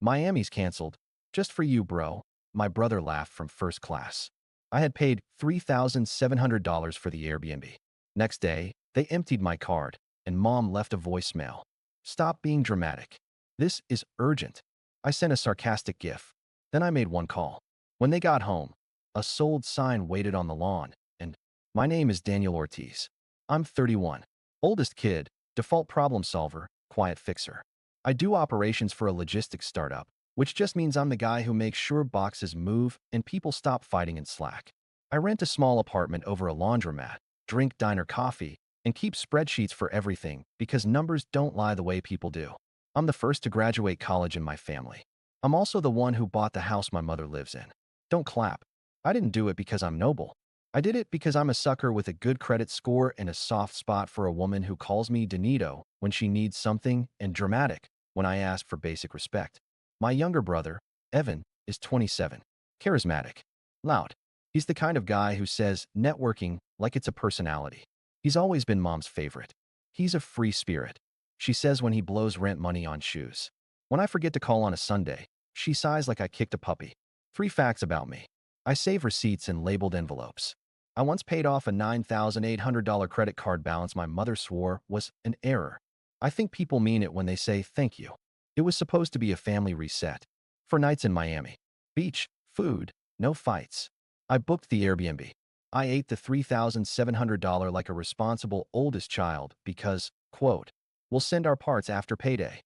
Miami's canceled. Just for you, bro. My brother laughed from first class. I had paid $3,700 for the Airbnb. Next day, they emptied my card, and Mom left a voicemail. Stop being dramatic. This is urgent. I sent a sarcastic gif. Then I made one call. When they got home, a sold sign waited on the lawn, and my name is Daniel Ortiz. I'm 31. Oldest kid, default problem solver, quiet fixer. I do operations for a logistics startup, which just means I'm the guy who makes sure boxes move and people stop fighting in Slack. I rent a small apartment over a laundromat, drink diner coffee, and keep spreadsheets for everything because numbers don't lie the way people do. I'm the first to graduate college in my family. I'm also the one who bought the house my mother lives in. Don't clap. I didn't do it because I'm noble. I did it because I'm a sucker with a good credit score and a soft spot for a woman who calls me Danito when she needs something and dramatic when I ask for basic respect. My younger brother, Evan, is 27. Charismatic. Loud. He's the kind of guy who says networking like it's a personality. He's always been Mom's favorite. He's a free spirit. She says when he blows rent money on shoes. When I forget to call on a Sunday, she sighs like I kicked a puppy. 3 facts about me. I save receipts in labeled envelopes. I once paid off a $9,800 credit card balance my mother swore was an error. I think people mean it when they say thank you. It was supposed to be a family reset. For nights in Miami. Beach, food, no fights. I booked the Airbnb. I ate the $3,700 like a responsible oldest child because, quote, we'll send our parts after payday.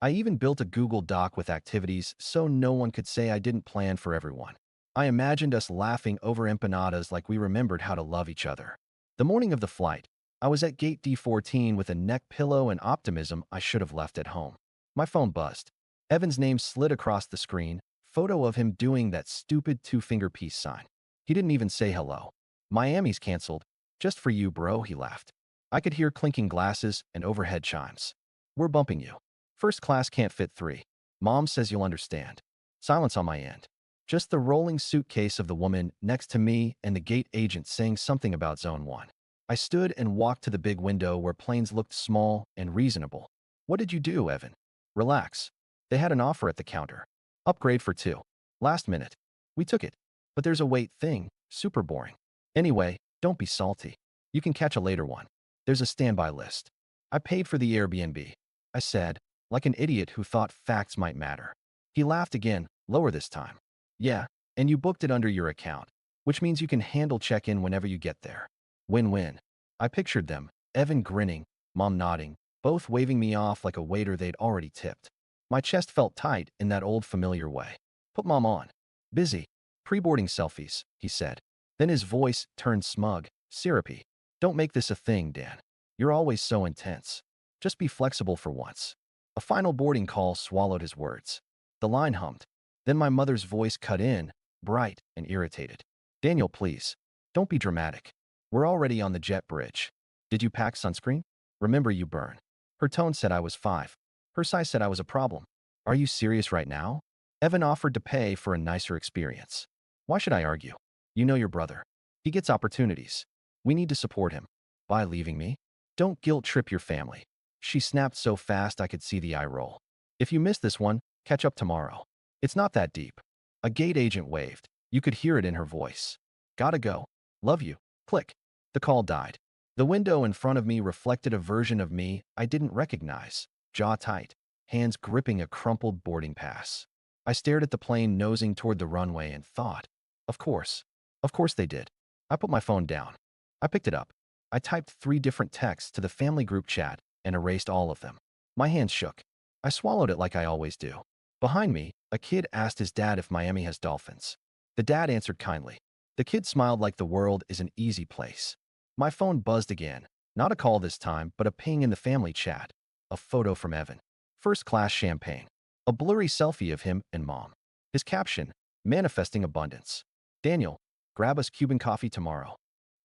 I even built a Google Doc with activities so no one could say I didn't plan for everyone. I imagined us laughing over empanadas like we remembered how to love each other. The morning of the flight, I was at gate D14 with a neck pillow and optimism I should have left at home. My phone buzzed. Evan's name slid across the screen, photo of him doing that stupid 2-finger peace sign. He didn't even say hello. Miami's canceled. Just for you, bro, he laughed. I could hear clinking glasses and overhead chimes. We're bumping you. First class can't fit 3. Mom says you'll understand. Silence on my end. Just the rolling suitcase of the woman next to me and the gate agent saying something about Zone 1. I stood and walked to the big window where planes looked small and reasonable. What did you do, Evan? Relax. They had an offer at the counter. Upgrade for 2. Last minute. We took it. But there's a wait thing. Super boring. Anyway, don't be salty. You can catch a later one. There's a standby list. I paid for the Airbnb. I said, like an idiot who thought facts might matter. He laughed again, lower this time. Yeah, and you booked it under your account, which means you can handle check-in whenever you get there. Win-win. I pictured them, Evan grinning, Mom nodding, both waving me off like a waiter they'd already tipped. My chest felt tight in that old familiar way. Put Mom on. Busy. Pre-boarding selfies, he said. Then his voice turned smug, syrupy. Don't make this a thing, Dan. You're always so intense. Just be flexible for once. A final boarding call swallowed his words. The line hummed. Then my mother's voice cut in, bright and irritated. Daniel, please. Don't be dramatic. We're already on the jet bridge. Did you pack sunscreen? Remember you burn. Her tone said I was 5. Her size said I was a problem. Are you serious right now? Evan offered to pay for a nicer experience. Why should I argue? You know your brother. He gets opportunities. We need to support him. By leaving me? Don't guilt trip your family. She snapped so fast I could see the eye roll. If you missed this one, catch up tomorrow. It's not that deep. A gate agent waved. You could hear it in her voice. Gotta go. Love you. Click. The call died. The window in front of me reflected a version of me I didn't recognize. Jaw tight, hands gripping a crumpled boarding pass. I stared at the plane nosing toward the runway and thought, of course. Of course they did. I put my phone down. I picked it up. I typed 3 different texts to the family group chat and erased all of them. My hands shook. I swallowed it like I always do. Behind me, a kid asked his dad if Miami has dolphins. The dad answered kindly. The kid smiled like the world is an easy place. My phone buzzed again. Not a call this time, but a ping in the family chat. A photo from Evan. First class champagne. A blurry selfie of him and Mom. His caption, manifesting abundance. Daniel, grab us Cuban coffee tomorrow.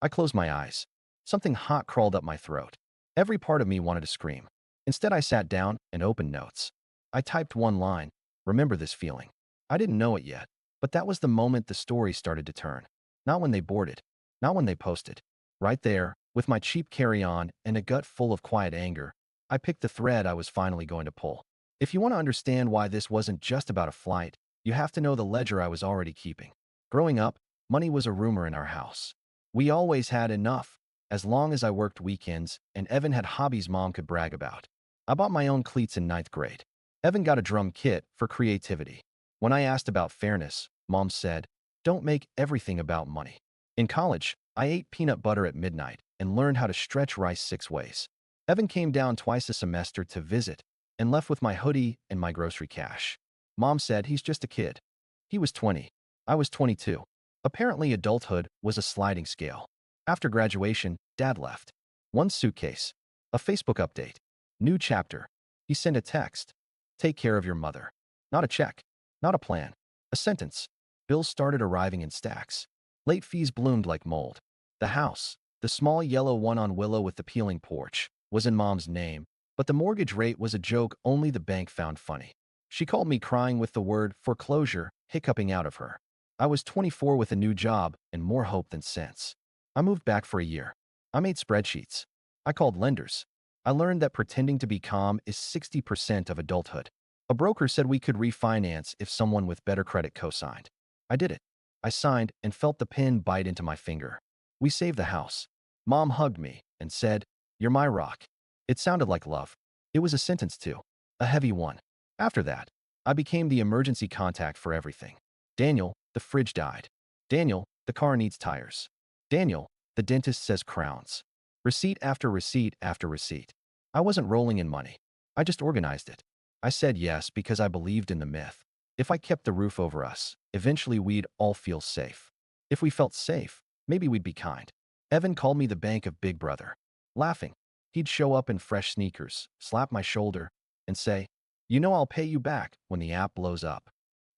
I closed my eyes. Something hot crawled up my throat. Every part of me wanted to scream. Instead, I sat down and opened notes. I typed one line. Remember this feeling. I didn't know it yet, but that was the moment the story started to turn. Not when they boarded. Not when they posted. Right there, with my cheap carry-on and a gut full of quiet anger, I picked the thread I was finally going to pull. If you want to understand why this wasn't just about a flight, you have to know the ledger I was already keeping. Growing up, money was a rumor in our house. We always had enough, as long as I worked weekends and Evan had hobbies mom could brag about. I bought my own cleats in ninth grade. Evan got a drum kit for creativity. When I asked about fairness, mom said, "Don't make everything about money." In college, I ate peanut butter at midnight and learned how to stretch rice 6 ways. Evan came down twice a semester to visit and left with my hoodie and my grocery cash. Mom said he's just a kid. He was 20. I was 22. Apparently, adulthood was a sliding scale. After graduation, Dad left. One suitcase. A Facebook update. New chapter. He sent a text. Take care of your mother. Not a check. Not a plan. A sentence. Bills started arriving in stacks. Late fees bloomed like mold. The house, the small yellow one on Willow with the peeling porch, was in Mom's name, but the mortgage rate was a joke only the bank found funny. She called me crying with the word foreclosure hiccuping out of her. I was 24 with a new job and more hope than sense. I moved back for a year. I made spreadsheets. I called lenders. I learned that pretending to be calm is 60% of adulthood. A broker said we could refinance if someone with better credit co-signed. I did it. I signed and felt the pin bite into my finger. We saved the house. Mom hugged me and said, "You're my rock." It sounded like love. It was a sentence too. A heavy one. After that, I became the emergency contact for everything. Daniel, the fridge died. Daniel, the car needs tires. Daniel, the dentist says crowns. Receipt after receipt after receipt. I wasn't rolling in money. I just organized it. I said yes because I believed in the myth. If I kept the roof over us, eventually we'd all feel safe. If we felt safe, maybe we'd be kind. Evan called me the bank of Big Brother. Laughing, he'd show up in fresh sneakers, slap my shoulder, and say, "You know I'll pay you back when the app blows up."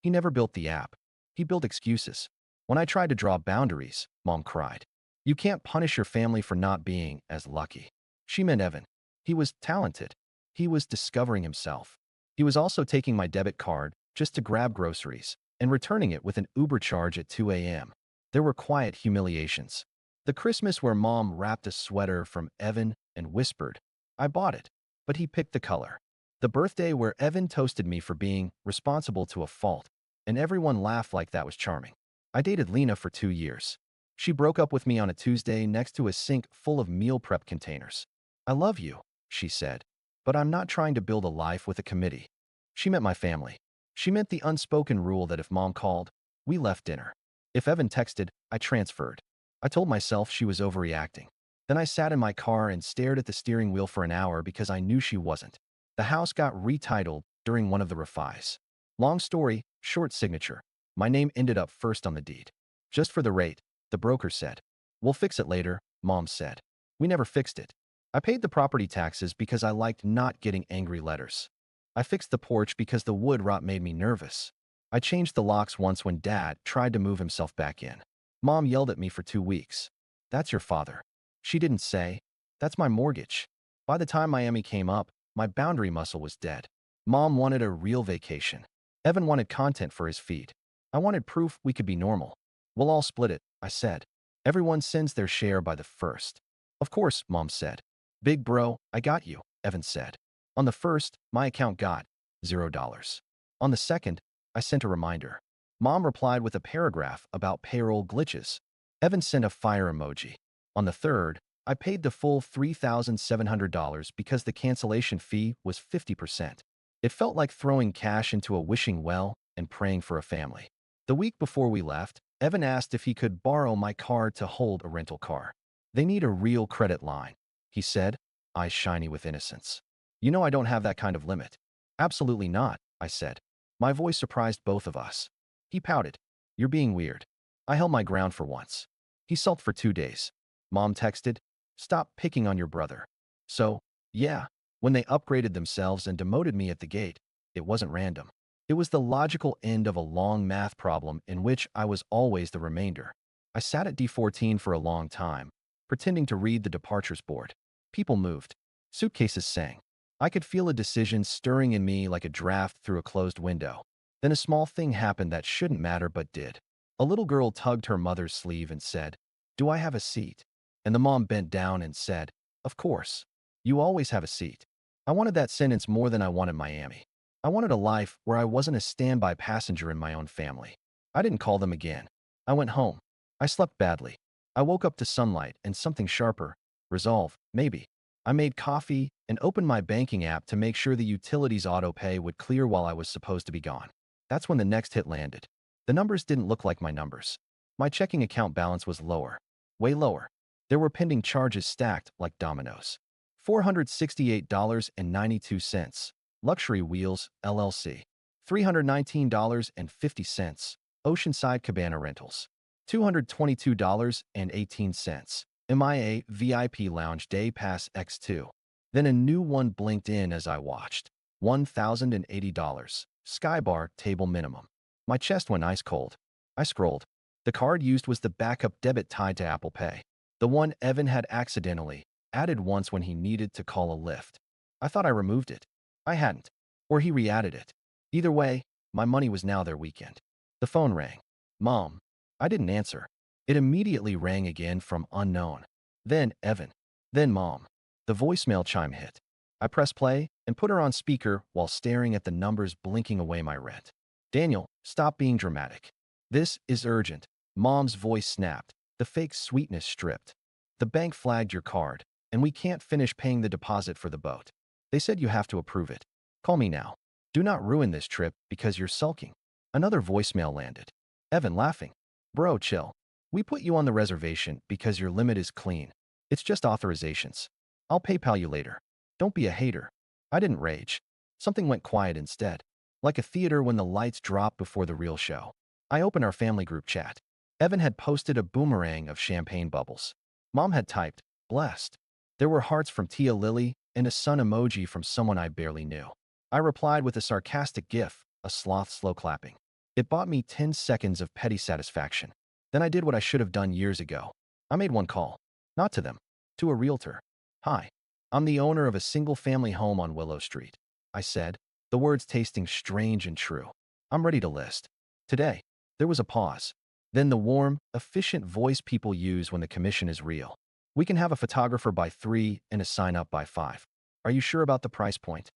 He never built the app. He built excuses. When I tried to draw boundaries, Mom cried, "You can't punish your family for not being as lucky." She meant Evan. He was talented. He was discovering himself. He was also taking my debit card just to grab groceries and returning it with an Uber charge at 2 a.m. There were quiet humiliations. The Christmas where Mom wrapped a sweater from Evan and whispered, "I bought it," but he picked the color. The birthday where Evan toasted me for being responsible to a fault, and everyone laughed like that was charming. I dated Lena for 2 years. She broke up with me on a Tuesday next to a sink full of meal prep containers. "I love you," she said, "but I'm not trying to build a life with a committee." She meant my family. She meant the unspoken rule that if Mom called, we left dinner. If Evan texted, I transferred. I told myself she was overreacting. Then I sat in my car and stared at the steering wheel for an hour because I knew she wasn't. The house got retitled during one of the refis. Long story, short signature. My name ended up first on the deed. "Just for the rate," the broker said. "We'll fix it later," Mom said. We never fixed it. I paid the property taxes because I liked not getting angry letters. I fixed the porch because the wood rot made me nervous. I changed the locks once when Dad tried to move himself back in. Mom yelled at me for 2 weeks. "That's your father." She didn't say, "That's my mortgage." By the time Miami came up, my boundary muscle was dead. Mom wanted a real vacation. Evan wanted content for his feed. I wanted proof we could be normal. "We'll all split it," I said. "Everyone sends their share by the first." "Of course," Mom said. "Big bro, I got you," Evan said. On the first, my account got $0. On the second, I sent a reminder. Mom replied with a paragraph about payroll glitches. Evan sent a fire emoji. On the third, I paid the full $3,700 because the cancellation fee was 50%. It felt like throwing cash into a wishing well and praying for a family. The week before we left, Evan asked if he could borrow my card to hold a rental car. "They need a real credit line," he said, eyes shiny with innocence. "You know I don't have that kind of limit." "Absolutely not," I said. My voice surprised both of us. He pouted. "You're being weird." I held my ground for once. He sulked for 2 days. Mom texted, "Stop picking on your brother." So, yeah, when they upgraded themselves and demoted me at the gate, it wasn't random. It was the logical end of a long math problem in which I was always the remainder. I sat at D14 for a long time, pretending to read the departures board. People moved. Suitcases sang. I could feel a decision stirring in me like a draft through a closed window. Then a small thing happened that shouldn't matter but did. A little girl tugged her mother's sleeve and said, "Do I have a seat?" And the mom bent down and said, "Of course. You always have a seat." I wanted that sentence more than I wanted Miami. I wanted a life where I wasn't a standby passenger in my own family. I didn't call them again. I went home. I slept badly. I woke up to sunlight and something sharper. Resolve, maybe. I made coffee and opened my banking app to make sure the utilities auto pay would clear while I was supposed to be gone. That's when the next hit landed. The numbers didn't look like my numbers. My checking account balance was lower. Way lower. There were pending charges stacked like dominoes. $468.92. Luxury Wheels, LLC. $319.50. Oceanside Cabana Rentals. $222.18. MIA VIP Lounge Day Pass X2. Then a new one blinked in as I watched. $1,080. Skybar Table Minimum. My chest went ice cold. I scrolled. The card used was the backup debit tied to Apple Pay. The one Evan had accidentally added once when he needed to call a Lyft. I thought I removed it. I hadn't. Or he re-added it. Either way, my money was now their weekend. The phone rang. Mom. I didn't answer. It immediately rang again from unknown. Then Evan. Then Mom. The voicemail chime hit. I pressed play and put her on speaker while staring at the numbers blinking away my rent. Daniel, stop being dramatic. This is urgent. Mom's voice snapped, the fake sweetness stripped. The bank flagged your card, and we can't finish paying the deposit for the boat. They said you have to approve it. Call me now. Do not ruin this trip because you're sulking. Another voicemail landed. Evan laughing. Bro, chill. We put you on the reservation because your limit is clean. It's just authorizations. I'll PayPal you later. Don't be a hater. I didn't rage. Something went quiet instead. Like a theater when the lights drop before the real show. I opened our family group chat. Evan had posted a boomerang of champagne bubbles. Mom had typed, blessed. There were hearts from Tia Lily and a sun emoji from someone I barely knew. I replied with a sarcastic gif, a sloth slow clapping. It bought me 10 seconds of petty satisfaction. Then I did what I should have done years ago. I made one call. Not to them. To a realtor. Hi. I'm the owner of a single-family home on Willow Street. I said, the words tasting strange and true. I'm ready to list. Today. There was a pause. Then the warm, efficient voice people use when the commission is real. We can have a photographer by 3 and a sign-up by 5. Are you sure about the price point?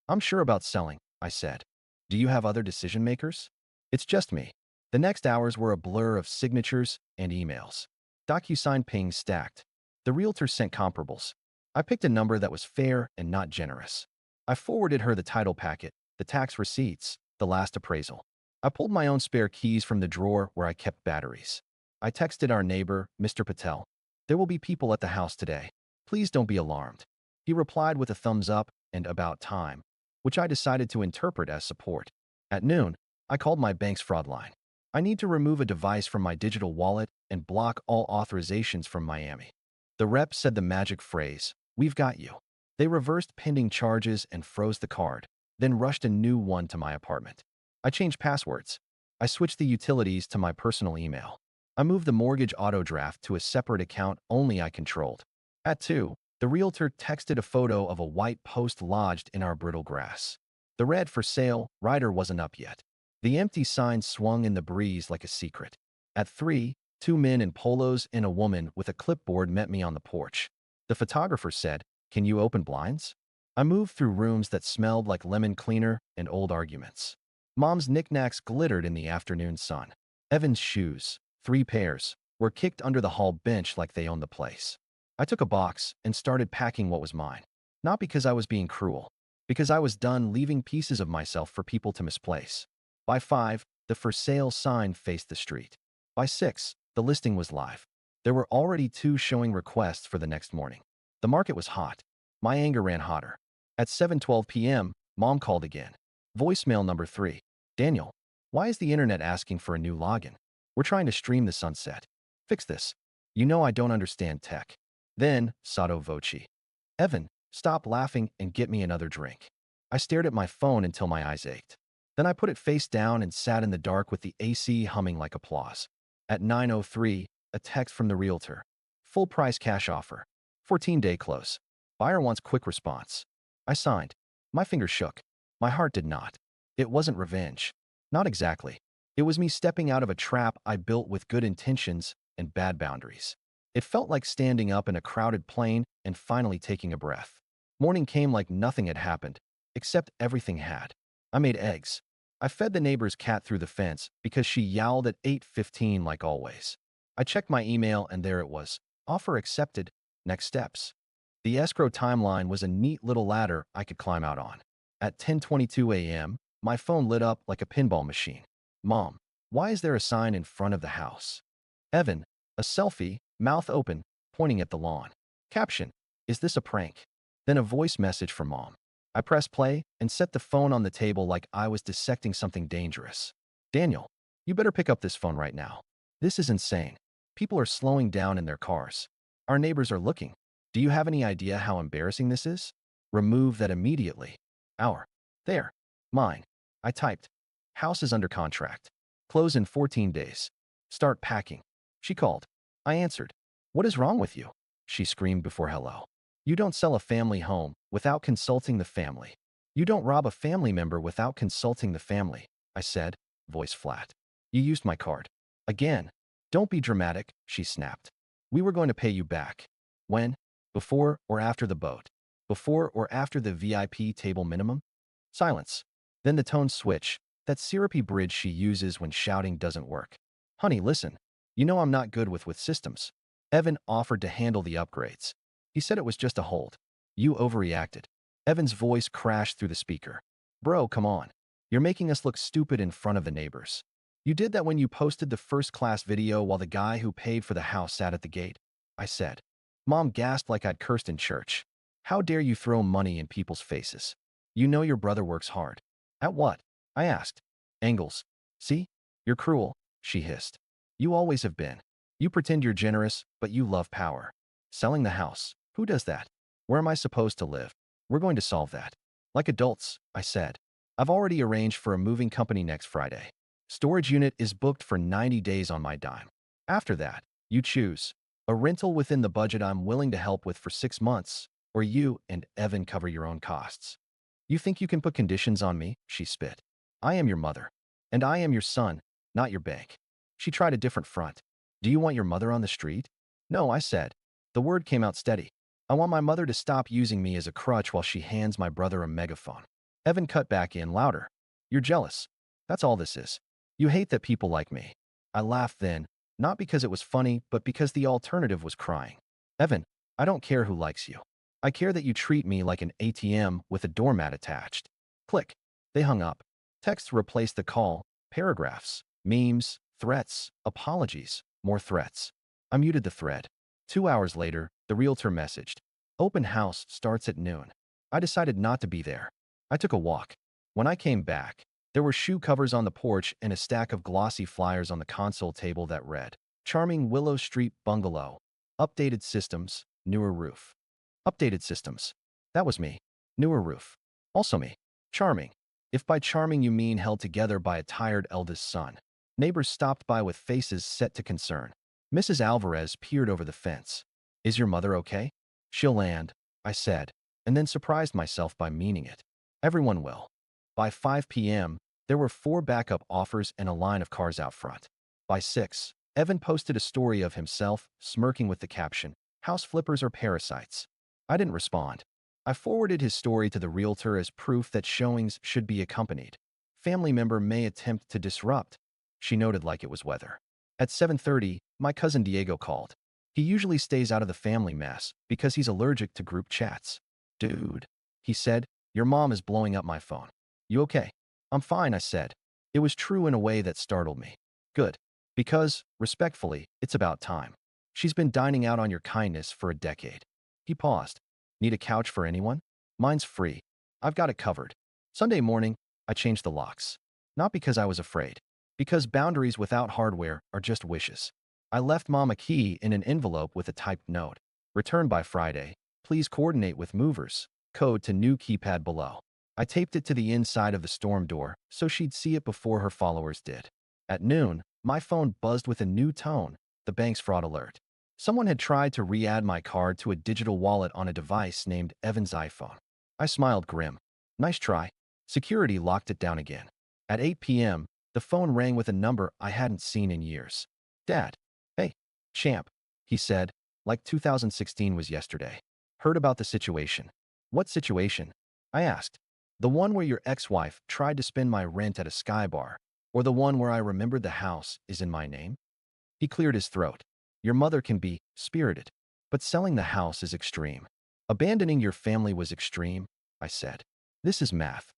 I'm sure about selling, I said. Do you have other decision makers? It's just me. The next hours were a blur of signatures and emails. DocuSign pings stacked. The realtor sent comparables. I picked a number that was fair and not generous. I forwarded her the title packet, the tax receipts, the last appraisal. I pulled my own spare keys from the drawer where I kept batteries. I texted our neighbor, Mr. Patel. There will be people at the house today. Please don't be alarmed. He replied with a thumbs up and about time, which I decided to interpret as support. At noon, I called my bank's fraud line. I need to remove a device from my digital wallet and block all authorizations from Miami. The rep said the magic phrase, we've got you. They reversed pending charges and froze the card, then rushed a new one to my apartment. I changed passwords. I switched the utilities to my personal email. I moved the mortgage auto draft to a separate account only I controlled. At 2, the realtor texted a photo of a white post lodged in our brittle grass. The red for sale rider wasn't up yet. The empty sign swung in the breeze like a secret. At 3, 2 men in polos and a woman with a clipboard met me on the porch. The photographer said, can you open blinds? I moved through rooms that smelled like lemon cleaner and old arguments. Mom's knickknacks glittered in the afternoon sun. Evan's shoes, 3 pairs, were kicked under the hall bench like they owned the place. I took a box and started packing what was mine. Not because I was being cruel, because I was done leaving pieces of myself for people to misplace. By 5, the for sale sign faced the street. By 6, the listing was live. There were already 2 showing requests for the next morning. The market was hot. My anger ran hotter. At 7:12 p.m., Mom called again. Voicemail number 3. Daniel, why is the internet asking for a new login? We're trying to stream the sunset. Fix this. You know I don't understand tech. Then, sotto voce. Evan, stop laughing and get me another drink. I stared at my phone until my eyes ached. Then I put it face down and sat in the dark with the AC humming like applause. At 9:03, a text from the realtor. Full price cash offer. 14-day close. Buyer wants quick response. I signed. My fingers shook. My heart did not. It wasn't revenge. Not exactly. It was me stepping out of a trap I built with good intentions and bad boundaries. It felt like standing up in a crowded plane and finally taking a breath. Morning came like nothing had happened, except everything had. I made eggs. I fed the neighbor's cat through the fence because she yowled at 8:15 like always. I checked my email and there it was. Offer accepted. Next steps. The escrow timeline was a neat little ladder I could climb out on. At 10:22 a.m., my phone lit up like a pinball machine. Mom, why is there a sign in front of the house? Evan, a selfie, mouth open, pointing at the lawn. Caption, is this a prank? Then a voice message from Mom. I pressed play and set the phone on the table like I was dissecting something dangerous. Daniel, you better pick up this phone right now. This is insane. People are slowing down in their cars. Our neighbors are looking. Do you have any idea how embarrassing this is? Remove that immediately. Our. There. Mine. I typed. House is under contract. Close in 14 days. Start packing. She called. I answered. What is wrong with you? She screamed before hello. You don't sell a family home without consulting the family. You don't rob a family member without consulting the family, I said, voice flat. You used my card. Again. Don't be dramatic, she snapped. We were going to pay you back. When? Before or after the boat? Before or after the VIP table minimum? Silence. Then the tone switch, that syrupy bridge she uses when shouting doesn't work. Honey, listen. You know I'm not good with systems. Evan offered to handle the upgrades. He said it was just a hold. You overreacted. Evan's voice crashed through the speaker. Bro, come on. You're making us look stupid in front of the neighbors. You did that when you posted the first-class video while the guy who paid for the house sat at the gate, I said. Mom gasped like I'd cursed in church. How dare you throw money in people's faces? You know your brother works hard. At what? I asked. Angles. See? You're cruel, she hissed. You always have been. You pretend you're generous, but you love power. Selling the house. Who does that? Where am I supposed to live? We're going to solve that. Like adults, I said. I've already arranged for a moving company next Friday. Storage unit is booked for 90 days on my dime. After that, you choose. A rental within the budget I'm willing to help with for 6 months, or you and Evan cover your own costs. You think you can put conditions on me? She spit. I am your mother. And I am your son, not your bank. She tried a different front. Do you want your mother on the street? No, I said. The word came out steady. I want my mother to stop using me as a crutch while she hands my brother a megaphone. Evan cut back in louder. You're jealous. That's all this is. You hate that people like me. I laughed then, not because it was funny, but because the alternative was crying. Evan, I don't care who likes you. I care that you treat me like an ATM with a doormat attached. Click. They hung up. Text replaced the call, paragraphs, memes, threats, apologies, more threats. I muted the thread. 2 hours later, the realtor messaged. Open house starts at noon. I decided not to be there. I took a walk. When I came back, there were shoe covers on the porch and a stack of glossy flyers on the console table that read, Charming Willow Street Bungalow. Updated systems, newer roof. Updated systems. That was me. Newer roof. Also me. Charming. If by charming you mean held together by a tired eldest son. Neighbors stopped by with faces set to concern. Mrs. Alvarez peered over the fence. Is your mother okay? She'll land, I said, and then surprised myself by meaning it. Everyone will. By 5 p.m., there were 4 backup offers and a line of cars out front. By 6, Evan posted a story of himself, smirking with the caption, House flippers are parasites. I didn't respond. I forwarded his story to the realtor as proof that showings should be accompanied. Family member may attempt to disrupt. She noted like it was weather. At 7:30, my cousin Diego called. He usually stays out of the family mess because he's allergic to group chats. Dude, he said, your mom is blowing up my phone. You okay? I'm fine, I said. It was true in a way that startled me. Good. Because, respectfully, it's about time. She's been dining out on your kindness for a decade. He paused. Need a couch for anyone? Mine's free. I've got it covered. Sunday morning, I changed the locks. Not because I was afraid. Because boundaries without hardware are just wishes. I left Mom a key in an envelope with a typed note. Return by Friday. Please coordinate with movers. Code to new keypad below. I taped it to the inside of the storm door so she'd see it before her followers did. At noon, my phone buzzed with a new tone, the bank's fraud alert. Someone had tried to re-add my card to a digital wallet on a device named Evan's iPhone. I smiled grim. Nice try. Security locked it down again. At 8 p.m., the phone rang with a number I hadn't seen in years. Dad. Hey, champ, he said, like 2016 was yesterday. Heard about the situation. What situation? I asked. The one where your ex-wife tried to spend my rent at a Sky Bar, or the one where I remembered the house is in my name? He cleared his throat. Your mother can be spirited, but selling the house is extreme. Abandoning your family was extreme, I said. This is math.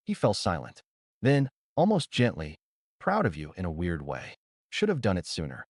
He fell silent. Then, almost gently, proud of you in a weird way. Should have done it sooner.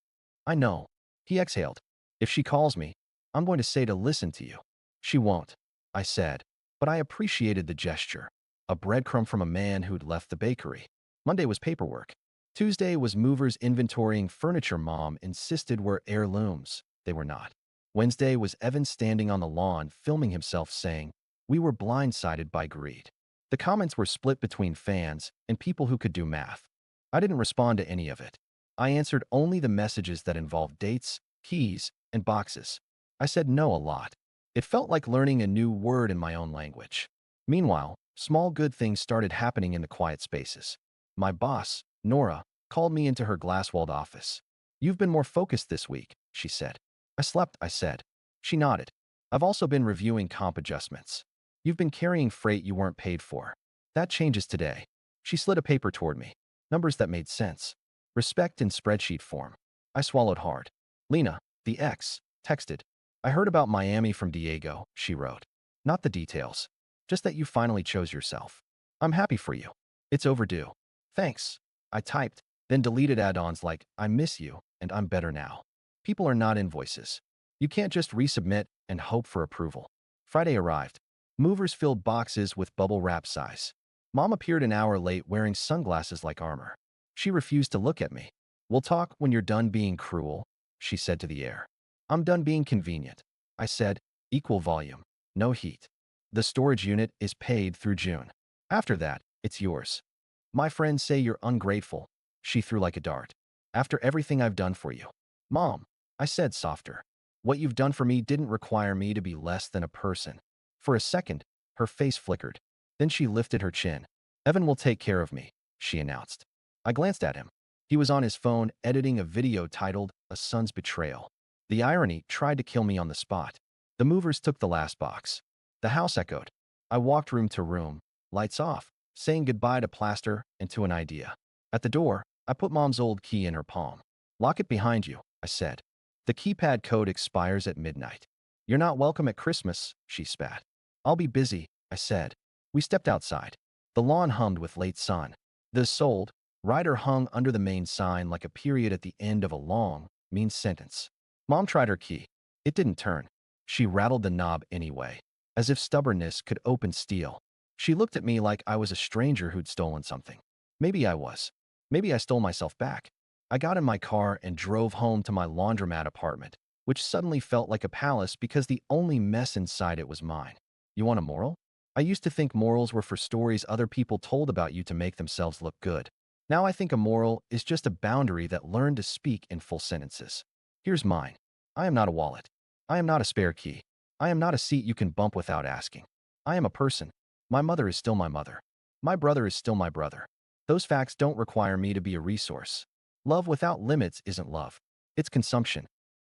I know. He exhaled. If she calls me, I'm going to say to listen to you. She won't, I said, but I appreciated the gesture. A breadcrumb from a man who'd left the bakery. Monday was paperwork. Tuesday was movers inventorying furniture mom insisted were heirlooms. They were not. Wednesday was Evan standing on the lawn filming himself saying, "We were blindsided by greed." The comments were split between fans and people who could do math. I didn't respond to any of it. I answered only the messages that involved dates, keys, and boxes. I said no a lot. It felt like learning a new word in my own language. Meanwhile, small good things started happening in the quiet spaces. My boss, Nora, called me into her glass-walled office. "You've been more focused this week," she said. "I slept," I said. She nodded. "I've also been reviewing comp adjustments. You've been carrying freight you weren't paid for. That changes today." She slid a paper toward me. Numbers that made sense. Respect in spreadsheet form. I swallowed hard. "Lena, the ex, texted. I heard about Miami from Diego," she wrote. "Not the details. Just that you finally chose yourself. I'm happy for you. It's overdue. Thanks." I typed, then deleted add-ons like, "I miss you," and "I'm better now." People are not invoices. You can't just resubmit and hope for approval. Friday arrived. Movers filled boxes with bubble wrap size. Mom appeared an hour late wearing sunglasses like armor. She refused to look at me. "We'll talk when you're done being cruel," she said to the air. "I'm done being convenient," I said. "Equal volume. No heat. The storage unit is paid through June. After that, it's yours." "My friends say you're ungrateful," she threw like a dart. "After everything I've done for you." "Mom," I said softer. "What you've done for me didn't require me to be less than a person." For a second, her face flickered. Then she lifted her chin. "Evan will take care of me," she announced. I glanced at him. He was on his phone editing a video titled, "A Son's Betrayal." The irony tried to kill me on the spot. The movers took the last box. The house echoed. I walked room to room, lights off, saying goodbye to plaster and to an idea. At the door, I put Mom's old key in her palm. "Lock it behind you," I said. "The keypad code expires at midnight." "You're not welcome at Christmas," she spat. "I'll be busy," I said. We stepped outside. The lawn hummed with late sun. The sold rider hung under the main sign like a period at the end of a long, mean sentence. Mom tried her key. It didn't turn. She rattled the knob anyway, as if stubbornness could open steel. She looked at me like I was a stranger who'd stolen something. Maybe I was. Maybe I stole myself back. I got in my car and drove home to my laundromat apartment, which suddenly felt like a palace because the only mess inside it was mine. You want a moral? I used to think morals were for stories other people told about you to make themselves look good. Now I think a moral is just a boundary that learned to speak in full sentences. Here's mine. I am not a wallet. I am not a spare key. I am not a seat you can bump without asking. I am a person. My mother is still my mother. My brother is still my brother. Those facts don't require me to be a resource. Love without limits isn't love. It's consumption.